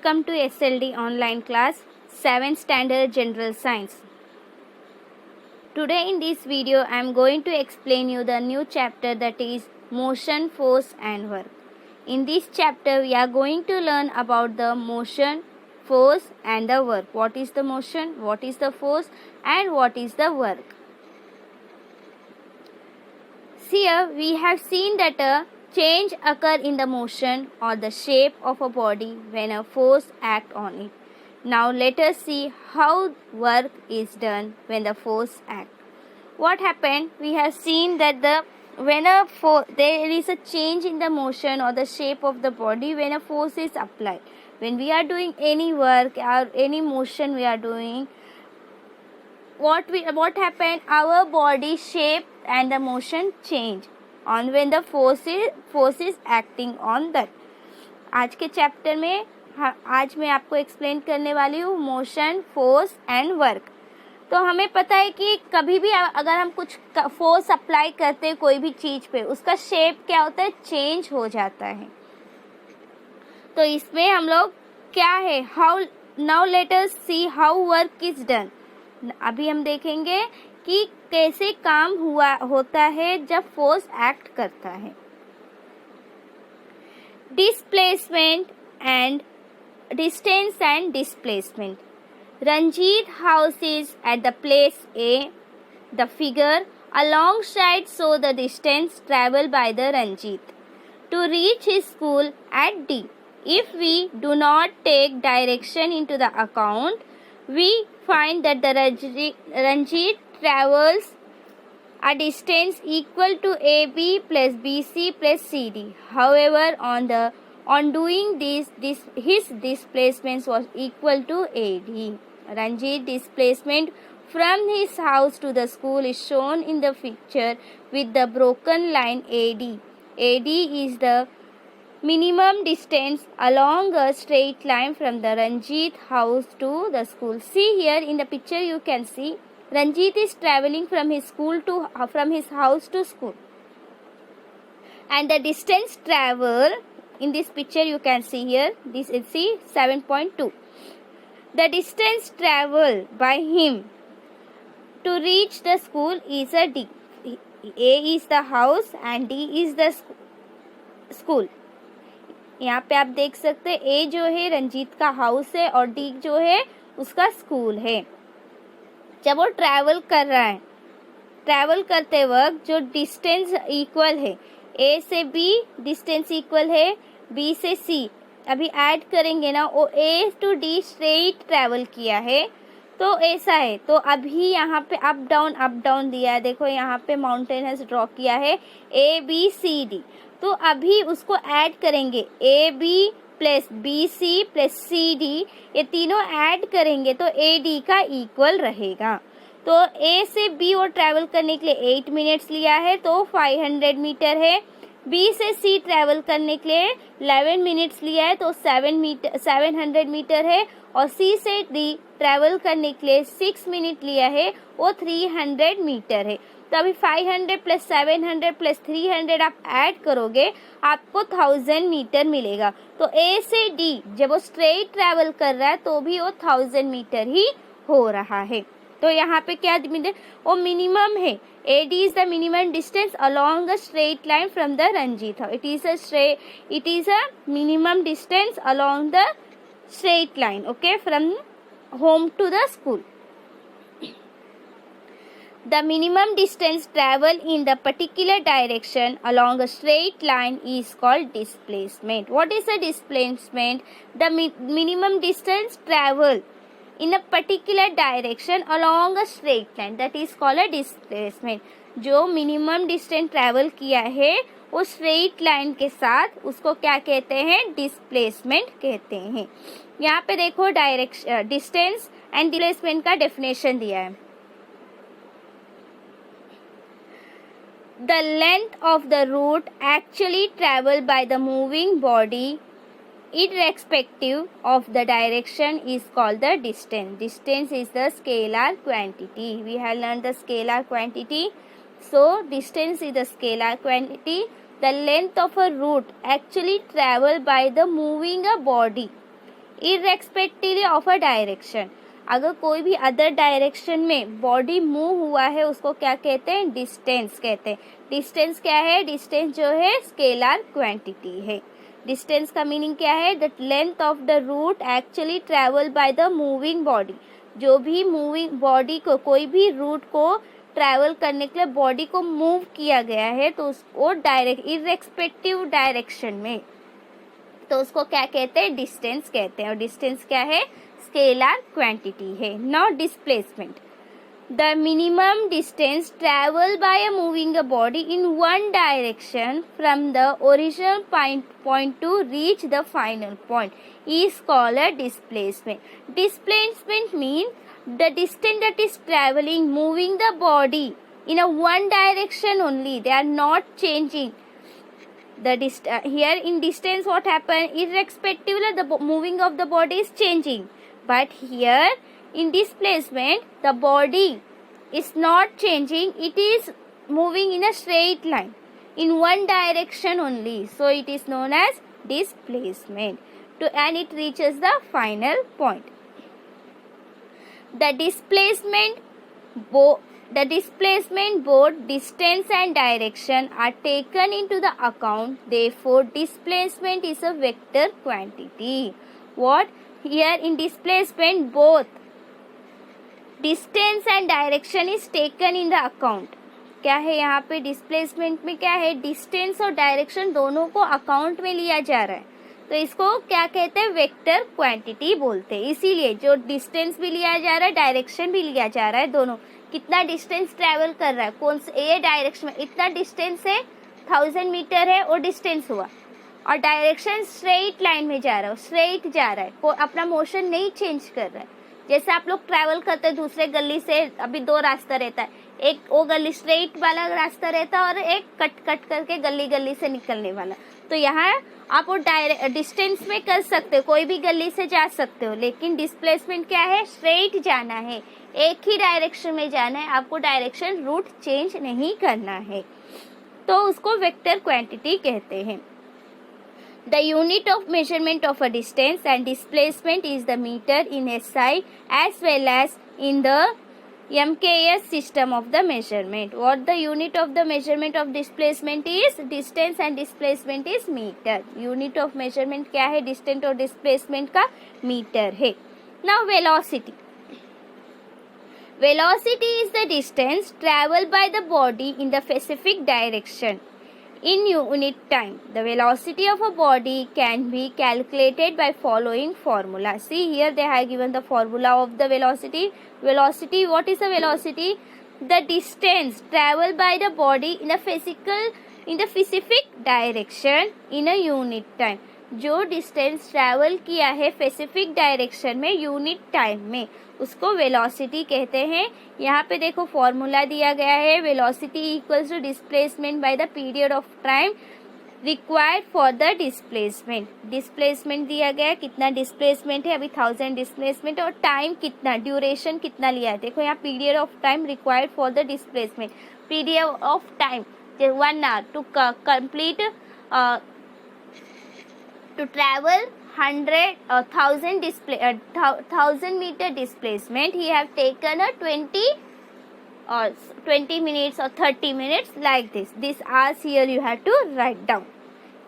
Welcome to SLD online class 7th standard general science. Today in this video I am going to explain you the new chapter, that is motion, force and work. In this chapter we are going to learn about the motion, force and the work. What is the motion, what is the force and what is the work. Here we have seen that a change occur in the motion or the shape of a body when a force act on it. Now let us see how work is done when the force act. What happened? We have seen that there is a change in the motion or the shape of the body when a force is applied. When we are doing any work or any motion we are doing, what happened? Our body shape and the motion change on when the force is acting on that. आज के chapter में आज मैं आपको explain करने वाली हूँ motion, force and work. तो हमें पता है कि कभी भी अगर हम कुछ फोर्स अप्लाई करते हैं कोई भी चीज पे, उसका शेप क्या होता है, चेंज हो जाता है. तो इसमें हम लोग क्या है, how now let us see how work is done. अभी हम देखेंगे कि कैसे काम होता है जब फोर्स एक्ट करता है. Displacement and distance and displacement. Ranjit house is at the place A. The figure alongside show the distance traveled by the Ranjit to reach his school at D. If we do not take direction into the account, we find that the Ranjit travels a distance equal to AB plus BC plus CD. However, on doing this, his displacement was equal to AD. Ranjit displacement from his house to the school is shown in the picture with the broken line AD. AD is the minimum distance along a straight line from the Ranjit house to the school. See here in the picture you can see Ranjit is traveling from his house to school, and the distance travel in this picture you can see here, this is 7.2. The distance traveled by him to reach the school is a D. A is the house and D is the school. यहाँ पे आप देख सकते हैं ए जो है रंजीत का house है और डी जो है उसका स्कूल है. जब वो ट्रैवल कर रहा है, ट्रैवल करते वक्त जो डिस्टेंस इक्वल है, ए से बी डिस्टेंस इक्वल है बी से सी, अभी ऐड करेंगे ना, वो ए टू डी स्ट्रेट ट्रैवल किया है तो ऐसा है. तो अभी यहाँ पे अप डाउन दिया है, देखो यहाँ पे माउंटेन हैज ड्रॉ किया है ए बी सी डी. तो अभी उसको ऐड करेंगे A B plus B C plus C D, ये तीनों ऐड करेंगे तो ए डी का इक्वल रहेगा. तो ए से बी वो ट्रैवल करने के लिए 8 मिनट्स लिया है तो 500 मीटर है. बी से सी ट्रैवल करने के लिए 11 मिनट्स लिया है तो 700 मीटर है. और सी से डी ट्रैवल करने के लिए 6 मिनट लिया है, वो 300 मीटर है. तो अभी 500 प्लस 700 प्लस 300 आप ऐड करोगे आपको 1000 मीटर मिलेगा. तो ए से डी जब वो स्ट्रेट ट्रैवल कर रहा है तो भी वो 1000 मीटर ही हो रहा है. तो यहाँ पे क्या वो मिनिमम है. AD is the minimum distance along a straight line from the Ranjit. It is a minimum distance along the straight line, okay, from home to the school. The minimum distance travel in the particular direction along a straight line is called displacement. What is the displacement? The minimum distance travel in a particular direction along a straight line, that is called a displacement. जो minimum distance travel किया है वो straight line के साथ, उसको क्या कहते हैं, डिस्प्लेसमेंट कहते हैं. यहाँ पे देखो डायरेक्शन, डिस्टेंस एंड डिस्प्लेसमेंट का डेफिनेशन दिया है. The length of the route actually traveled by the moving body irrespective of the direction is called the distance. Distance is the scalar quantity. We have learned the scalar quantity. So distance is the scalar quantity. The length of a route actually traveled by the moving a body irrespectively of a direction. अगर कोई भी other direction में body move हुआ है उसको क्या कहते हैं, डिस्टेंस कहते हैं. डिस्टेंस क्या है, डिस्टेंस जो है स्केलर क्वांटिटी है. डिस्टेंस का मीनिंग क्या है, the length of the route actually travel by the moving body. जो भी मूविंग बॉडी को, कोई भी रूट को ट्रैवल करने के लिए बॉडी को मूव किया गया है तो उसको डायरेक्ट इर्रेस्पेक्टिव डायरेक्शन में, तो उसको क्या कहते हैं, डिस्टेंस कहते हैं. और डिस्टेंस क्या है, स्केलर क्वांटिटी है. Now displacement, the minimum distance travel bye a moving a body in one direction from the original point two reach the final point is called a displacement. Displacement means the distance that is traveling, moving the body in a one direction only. They are not changing. Here in distance what happen, irrespectively the moving of the body is changing. But here in displacement the body is not changing. It is moving in a straight line in one direction only. So it is known as displacement. And it reaches the final point. The displacement both distance and direction are taken into the account. Therefore, displacement is a vector quantity. What? Here in displacement both distance and direction is taken in the account. क्या है यहाँ पे displacement में, क्या है, distance और direction दोनों को अकाउंट में लिया जा रहा है. तो इसको क्या कहते हैं, वेक्टर क्वांटिटी बोलते हैं. इसीलिए जो डिस्टेंस भी लिया जा रहा है, डायरेक्शन भी लिया जा रहा है, दोनों कितना डिस्टेंस ट्रैवल कर रहा है, कौन से ये डायरेक्शन में इतना डिस्टेंस है, 1000 मीटर है वो डिस्टेंस हुआ, और डायरेक्शन स्ट्रेट लाइन में जा रहा है, स्ट्रेट जा रहा है, कोई अपना मोशन नहीं चेंज कर रहा है. जैसे आप लोग ट्रैवल करते हैं दूसरे गली से, अभी 2 रास्ता रहता है, एक वो गली स्ट्रेट वाला रास्ता रहता है और एक कट कट करके गली गली से निकलने वाला. तो यहाँ आप वो डिस्टेंस में कर सकते हो, कोई भी गली से जा सकते हो. लेकिन डिस्प्लेसमेंट क्या है, स्ट्रेट जाना है, एक ही डायरेक्शन में जाना है, आपको डायरेक्शन रूट चेंज नहीं करना है. तो उसको वेक्टर क्वांटिटी कहते हैं. The unit of measurement of a distance and displacement is the meter in SI as well as in the MKS system of the measurement. What the unit of the measurement of displacement is? Distance and displacement is meter. Unit of measurement क्या है, distance और displacement का meter है. Now velocity. Velocity is the distance traveled by the body in the specific direction in unit time. The velocity of a body can be calculated by following formula. See here they have given the formula of the velocity. Velocity, what is the velocity? The distance traveled by the body in a specific direction in a unit time. जो distance travel किया है specific direction में unit time में, उसको velocity कहते हैं. यहाँ पे देखो फॉर्मूला दिया गया है, velocity equals to displacement by the period of time required for the displacement. Displacement दिया गया है, कितना डिस्प्लेसमेंट है, अभी 1000 डिस्प्लेसमेंट, और टाइम कितना, ड्यूरेशन कितना लिया है. देखो यहाँ period of time required for the displacement, period of time 1 hour to complete to travel 1000 meter displacement. He have taken a 20 minutes or 30 minutes like this. This hours here you have to write down.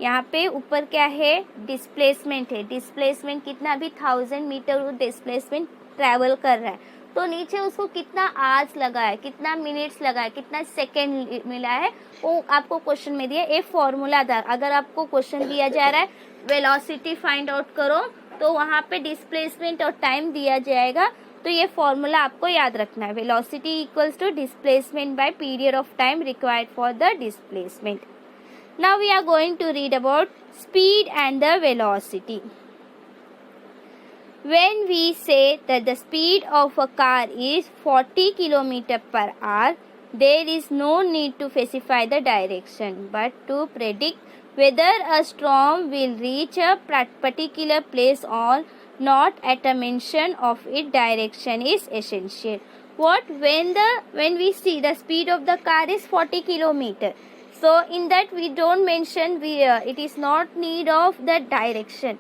यहाँ पे ऊपर क्या है, displacement है. Displacement कितना, अभी 1000 metre displacement travel कर रहा है, तो नीचे उसको कितना आवर्स लगा है, कितना मिनट्स लगा है, कितना सेकेंड मिला है, वो आपको क्वेश्चन में दिया. एक फॉर्मूला था, अगर आपको क्वेश्चन दिया जा रहा है वेलोसिटी फाइंड आउट करो, तो वहाँ पे डिस्प्लेसमेंट और टाइम दिया जाएगा. तो ये फॉर्मूला आपको याद रखना है, velocity equals to displacement by period of time required for the displacement. Now we are going to read about speed and the velocity. When we say that the speed of a car is 40 km per hour, there is no need to specify the direction, but to predict whether a storm will reach a particular place or not at a mention of its direction is essential. What? When we see the speed of the car is 40 km. So in that we don't mention it is not need of the direction.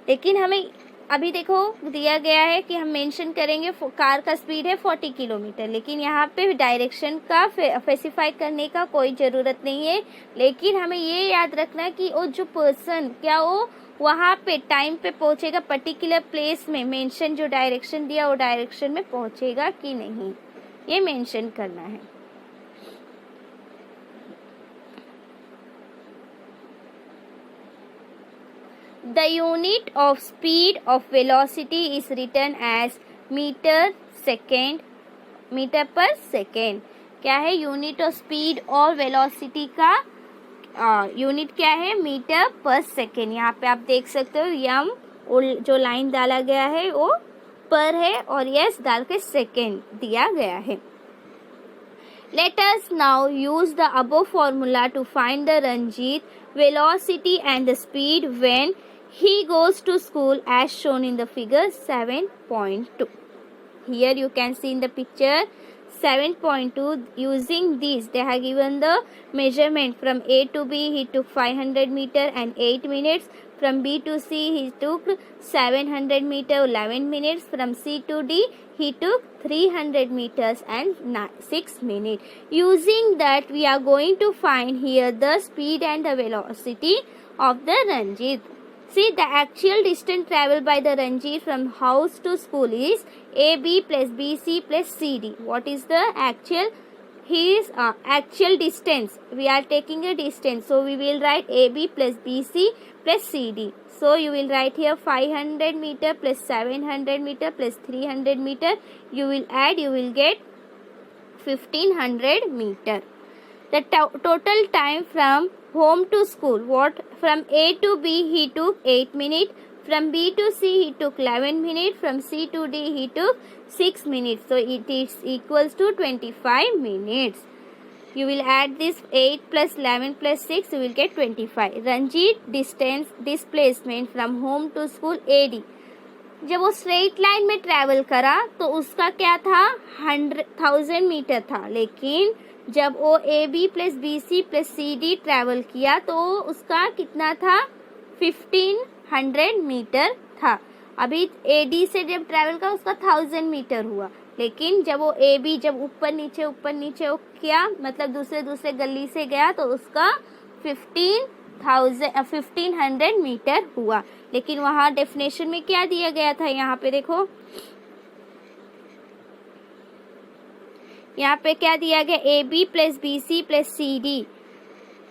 लेकिन हमें अभी देखो दिया गया है कि हम mention करेंगे कार का स्पीड है 40 किलोमीटर, लेकिन यहाँ पे डायरेक्शन का स्पेसिफाई करने का कोई ज़रूरत नहीं है। लेकिन हमें ये याद रखना है कि वो जो पर्सन क्या वो वहाँ पे टाइम पे पहुँचेगा, पर्टिकुलर प्लेस में मेंशन जो डायरेक्शन दिया वो डायरेक्शन में पहुँचेगा कि नहीं, ये मेंशन करना है। The unit of speed of velocity is written as metre per second. क्या है यूनिट ऑफ स्पीड और वेलोसिटी का यूनिट क्या है, मीटर पर सेकेंड। यहाँ पे आप देख सकते हो यम जो लाइन डाला गया है वो पर है और यस डाल के सेकेंड दिया गया है। Let us now use the above formula to find the Ranjit velocity and the speed when he goes to school as shown in the figure 7.2. Here you can see in the picture 7.2. Using this they have given the measurement from A to B he took 500 meter and 8 minutes. From B to C he took 700 meter 11 minutes. From C to D he took 300 meters and 6 minutes. Using that we are going to find here the speed and the velocity of the Ranjit. See, the actual distance traveled by the Ranjit from house to school is AB plus BC plus CD. What is the actual? His actual distance. We are taking a distance. So, we will write AB plus BC plus CD. So, you will write here 500 meter plus 700 meter plus 300 meter. You will add, you will get 1500 meter. The total time from home to school, from A to B he took 8 minutes. From B to C he took 11 minutes. From C to D he took 6 minutes. So it is equals to 25 minutes. You will add this 8 plus 11 plus 6, you will get 25. Ranjit distance displacement from home to school AD. जब वो straight line में travel करा तो उसका क्या था 1000 metre था, लेकिन जब वो A B plus B C plus C D travel किया तो उसका कितना था 1500 मीटर था। अभी ए डी से जब ट्रैवल करा उसका 1000 मीटर हुआ, लेकिन जब वो ए बी जब ऊपर नीचे किया मतलब दूसरे गली से गया तो उसका 1500 मीटर हुआ। लेकिन वहाँ डेफिनेशन में क्या दिया गया था, यहाँ पे देखो यहाँ पे क्या दिया गया A B plus B C plus C D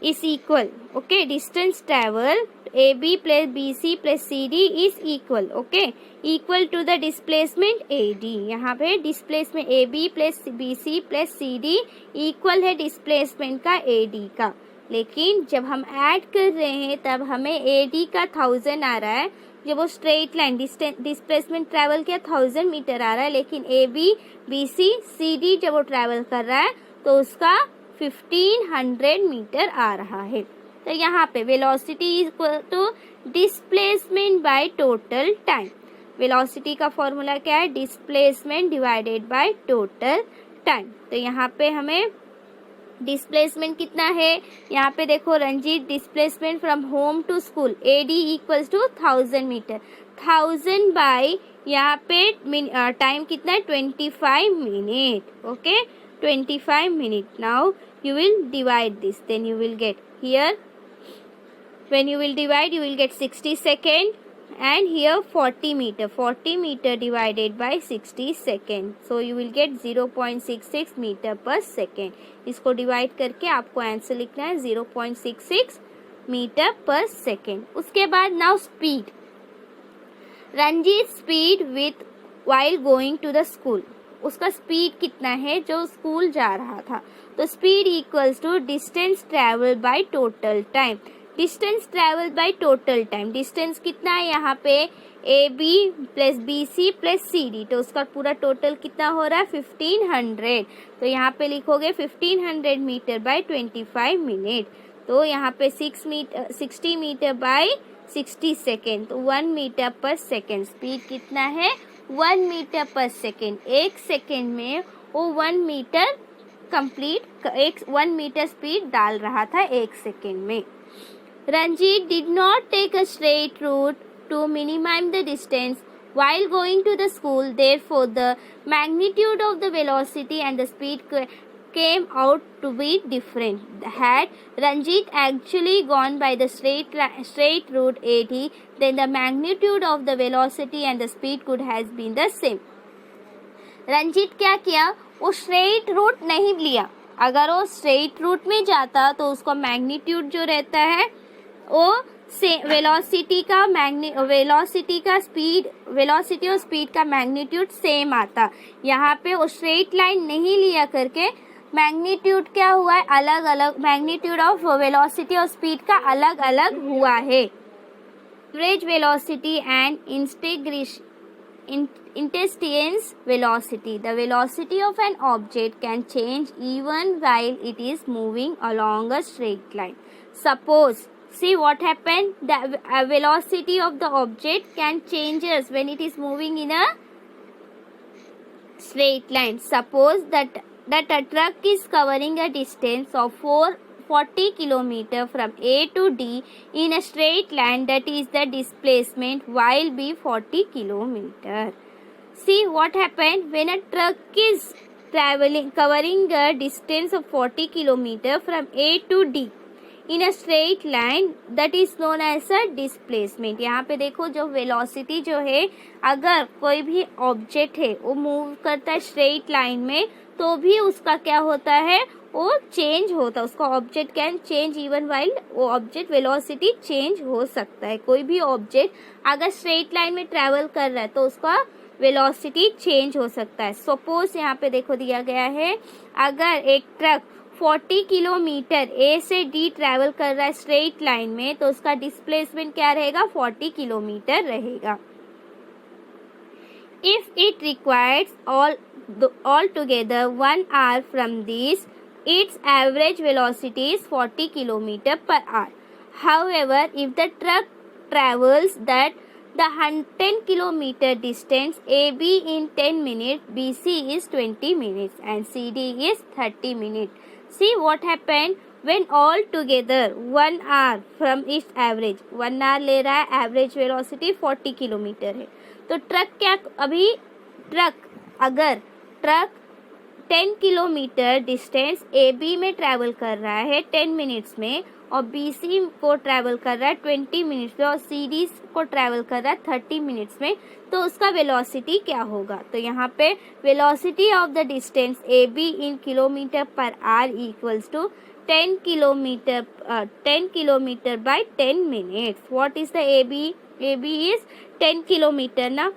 is equal okay distance travel A B plus B C plus C D is equal okay equal to the displacement A D. यहाँ पे displacement A B plus B C plus C D equal है displacement का A D का, लेकिन जब हम add कर रहे हैं तब हमें ए डी का 1000 आ रहा है। जब वो स्ट्रेट लाइन डिस्प्लेसमेंट ट्रैवल किया 1000 मीटर आ रहा है, लेकिन A B B C C D जब वो ट्रैवल कर रहा है तो उसका 1500 मीटर आ रहा है। तो यहाँ पे velocity equal to displacement by total time. Velocity का फॉर्मूला क्या है, displacement divided by total time. तो यहाँ पे हमें डिस्प्लेसमेंट कितना है, यहाँ पे देखो Ranjeet displacement from home to school A D equals to 1000 metre, 1000 by यहाँ पे टाइम कितना है 25 minute okay 25 minute. Now you will divide this, then you will get here when you will divide you will get 60 second and here 40 meter divided by 60 second, so you will get 0.66 meter per second। इसको divide करके आपको answer लिखना है 0.66 metre per second. उसके बाद now speed, Ranjeet speed with while going to the school, उसका speed कितना है जो स्कूल जा रहा था। तो speed equals to distance travel by total time. Distance travel by total time, distance कितना है यहाँ पे A B plus B C plus C D, तो उसका पूरा टोटल कितना हो रहा है 1500। तो यहाँ पे लिखोगे 1500 मीटर बाय 25 मिनट, तो यहाँ पे 60 मीटर बाय 60 सेकेंड, तो 1 मीटर पर सेकेंड। स्पीड कितना है 1 मीटर पर सेकेंड, एक सेकेंड में वो 1 मीटर कंप्लीट 1 मीटर स्पीड डाल रहा था एक सेकेंड में। Ranjeet did not take a straight route to minimize the distance while going to the school. Therefore, the magnitude of the velocity and the speed came out to be different. Had Ranjit actually gone by the straight route AD, then the magnitude of the velocity and the speed could have been the same. Ranjeet क्या किया, वो straight root नहीं लिया. अगर वो straight root में जाता तो उसका मैग्नीट्यूड जो रहता है वो वेलोसिटी और स्पीड का मैग्नीट्यूड सेम आता. यहाँ पे वो स्ट्रेट लाइन नहीं लिया करके मैग्नीट्यूड क्या हुआ है, अलग अलग मैग्नीट्यूड ऑफ वेलोसिटी और स्पीड का अलग अलग हुआ है. Average velocity and instantaneous velocity. The velocity of an object can change even while it is moving along a straight line. Suppose, see what happened, the velocity of the object can changes when it is moving in a straight line. Suppose that a truck is covering a distance of 40 km from A to D in a straight line, that is the displacement while be 40 km. See what happened when a truck is covering a distance of 40 km from A to D in a straight line, that is known as a displacement. यहाँ पे देखो जो velocity जो है, अगर कोई भी object है वो move करता है straight line में, तो भी उसका क्या होता है, वो चेंज होता है. उसका object can change even while वो ऑब्जेक्ट वेलोसिटी चेंज हो सकता है. कोई भी ऑब्जेक्ट अगर स्ट्रेट लाइन में ट्रैवल कर रहा है तो उसका वेलोसिटी चेंज हो सकता है. सपोज यहाँ पे देखो दिया गया है, अगर एक ट्रक 40 किलोमीटर ए से डी ट्रैवल कर रहा है स्ट्रेट लाइन में, तो उसका डिस्प्लेसमेंट क्या रहेगा, 40 किलोमीटर रहेगा. If it requires altogether 1 hour from this, its average velocity is 40 km per hour. However, if the truck travels the 10 km distance AB in 10 minutes, BC is 20 minutes and CD is 30 minutes. See what happened when all together 1 hour from its average, 1 hour ले रहा है, average velocity 40 km है. तो अगर truck 10 kilometre distance A B में travel कर रहा है 10 मिनट्स में, और बी सी को ट्रैवल कर रहा है 20 मिनट्स में, और सी डी को ट्रैवल कर रहा है 30 मिनट्स में, तो उसका वेलोसिटी क्या होगा. तो यहाँ पे velocity of the distance A B in kilometre per hour equals to 10 kilometre by 10 minutes. What is the A B is 10 kilometre ना,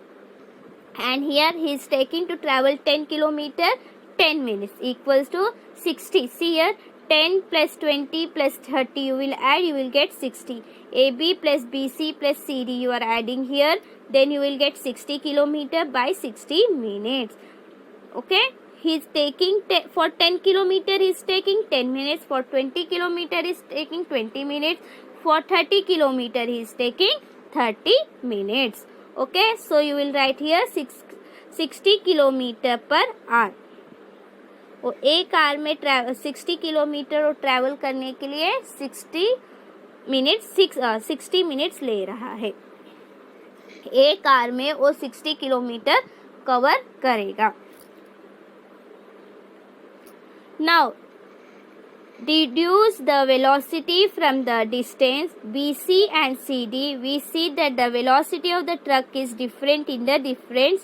and here he is taking to travel 10 kilometer 10 minutes equals to 60. See here, 10 plus 20 plus 30 you will add, you will get 60. AB plus BC plus CD you are adding here, then you will get 60 kilometer by 60 minutes. Okay, he is taking for 10 kilometer he is taking 10 minutes, for 20 kilometer he is taking 20 minutes, for 30 kilometer he is taking 30 minutes. Okay, so you will write here 60 kilometre per our. वो एक our में 60 kilometre travel करने के लिए 60 minutes ले रहा है. एक आवर में वो 60 किलोमीटर कवर करेगा. Now deduce the velocity from the distance BC and CD. We see that the velocity of the truck is different in the different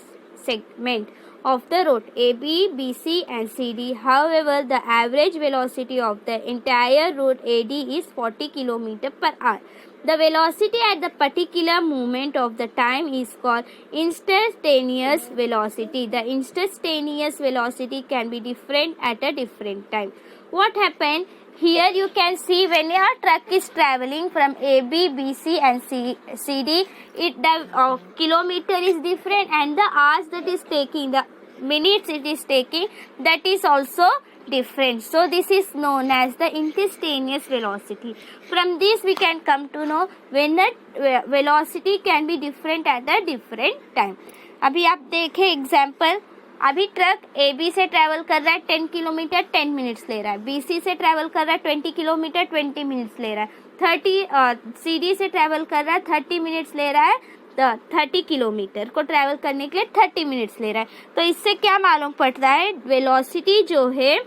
segment of the road AB, BC and CD. However, the average velocity of the entire road AD is 40 km per hour. The velocity at the particular moment of the time is called instantaneous velocity. The instantaneous velocity can be different at a different time. What happened here, you can see when your truck is traveling from AB, BC and CD, the kilometer is different, and the hours that is taking, the minutes it is taking, that is also different. So this is known as the instantaneous velocity. From this we can come to know when the velocity can be different at a different time. अभी आप देखें example, अभी truck A B से travel कर रहा है 10 kilometre 10 minutes ले रहा है, बी सी से ट्रैवल कर रहा है 20 किलोमीटर 20 मिनट्स ले रहा है, सी डी से ट्रैवल कर रहा है 30 मिनट्स ले रहा है, 30 किलोमीटर को ट्रैवल करने के लिए 30 मिनट्स ले रहा है। तो इससे क्या मालूम पड़ता है, वेलोसिटी जो है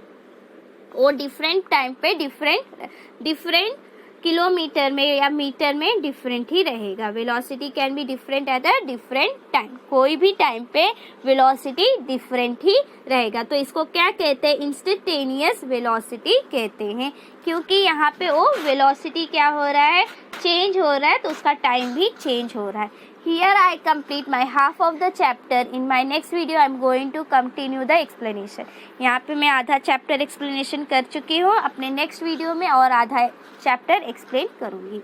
वो डिफरेंट टाइम पे डिफरेंट किलोमीटर में या मीटर में डिफरेंट ही रहेगा। Velocity can be different at a different time, कोई भी टाइम पे वेलोसिटी डिफरेंट ही रहेगा। तो इसको क्या कहते हैं, इंस्टेंटेनियस वेलोसिटी कहते हैं, क्योंकि यहाँ पे वो वेलोसिटी क्या हो रहा है, चेंज हो रहा है, तो उसका टाइम भी चेंज हो रहा है। Here I complete my half of the chapter. In my next video I am going to continue the explanation. यहाँ पे मैं आधा चैप्टर एक्सप्लेनेशन कर चुकी हूँ, अपने नेक्स्ट वीडियो में और आधा चैप्टर एक्सप्लेन करूँगी।